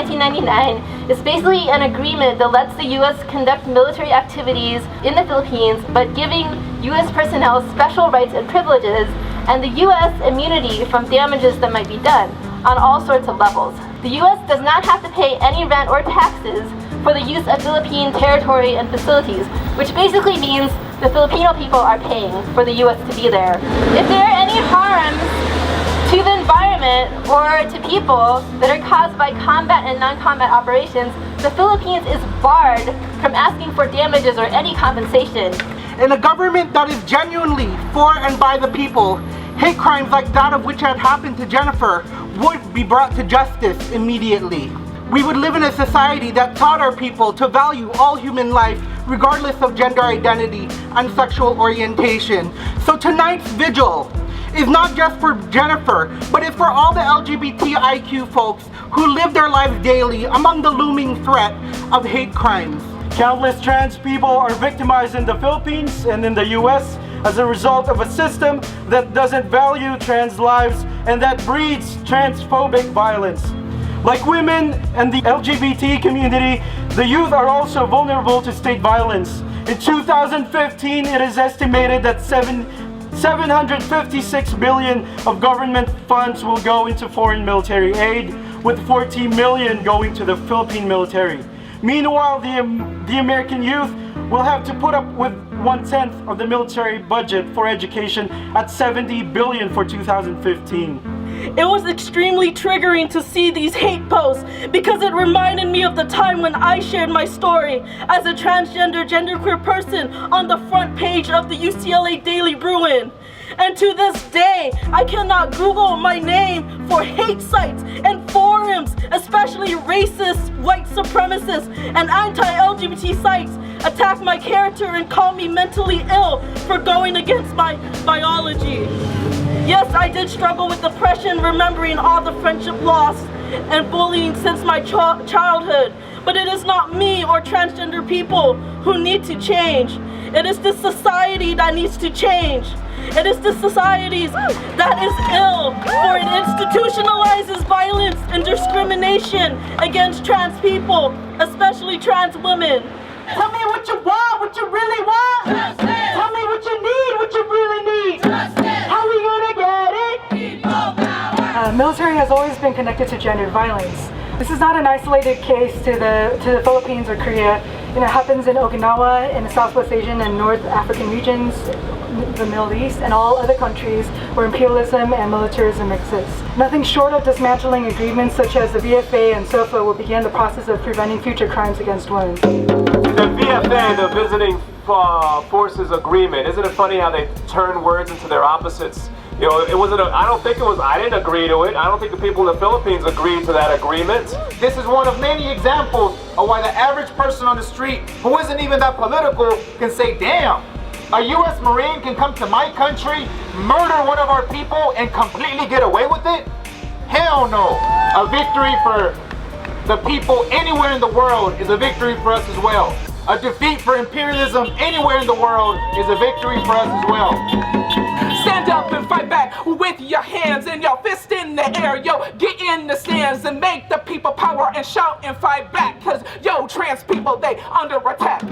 1999 is basically an agreement that lets the U.S. conduct military activities in the Philippines, but giving U.S. personnel special rights and privileges, and the U.S. immunity from damages that might be done on all sorts of levels. The U.S. does not have to pay any rent or taxes for the use of Philippine territory and facilities, which basically means the Filipino people are paying for the U.S. to be there. If there are any harms to the environment or to people that are caused by combat and non-combat operations, the Philippines is barred from asking for damages or any compensation. In a government that is genuinely for and by the people, hate crimes like that of which had happened to Jennifer would be brought to justice immediately. We would live in a society that taught our people to value all human life regardless of gender identity and sexual orientation. So tonight's vigil is not just for Jennifer, but it's for all the LGBTIQ folks who live their lives daily among the looming threat of hate crimes. Countless trans people are victimized in the Philippines and in the US as a result of a system that doesn't value trans lives and that breeds transphobic violence. Like women and the LGBT community, the youth are also vulnerable to state violence. In 2015, it is estimated that 756 billion of government funds will go into foreign military aid, with 40 million going to the Philippine military. Meanwhile, the American youth will have to put up with 1/10 of the military budget for education at 70 billion for 2015. It was extremely triggering to see these hate posts because it reminded me of the time when I shared my story as a transgender, genderqueer person on the front page of the UCLA Daily Bruin. And to this day, I cannot Google my name for hate sites and forums, especially racist, white supremacist, and anti-LGBT sites attack my character and call me mentally ill for going against my biology. Yes, I did struggle with depression, remembering all the friendship lost and bullying since my childhood. But it is not me or transgender people who need to change. It is the society that needs to change. It is the societies that is ill, for it institutionalizes violence and discrimination against trans people, especially trans women. Tell me what you want, what you really want. Justice. Tell me what you need, what you really need. Justice. How we gonna get it? People power. Military has always been connected to gendered violence. This is not an isolated case to the Philippines or Korea. It happens in Okinawa, in the Southwest Asian and North African regions, the Middle East, and all other countries where imperialism and militarism exists. Nothing short of dismantling agreements such as the VFA and SOFA will begin the process of preventing future crimes against women. The VFA, the Visiting Forces Agreement, isn't it funny how they turn words into their opposites? You know, it wasn't. I didn't agree to it. I don't think the people in the Philippines agreed to that agreement. This is one of many examples of why the average person on the street who isn't even that political can say, damn, a U.S. Marine can come to my country, murder one of our people, and completely get away with it? Hell no. A victory for the people anywhere in the world is a victory for us as well. A defeat for imperialism anywhere in the world is a victory for us as well. Stand up and fight back with your hands and your fist in the air, yo. Get in the stands and make the people power and shout and fight back, cause yo, trans people, they under attack.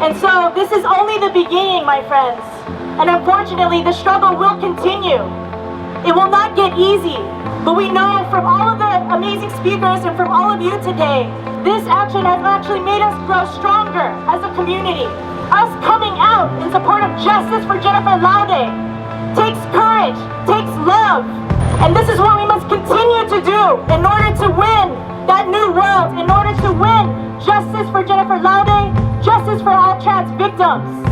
And so this is only the beginning, my friends. And unfortunately, the struggle will continue. It will not get easy. But we know from all of the amazing speakers and from all of you today, this action has actually made us grow stronger as a community. Us coming out in support of justice for Jennifer Laude takes courage, takes love. And this is what we must continue to do in order to win that new world, in order to win justice for Jennifer Laude, justice for all trans victims.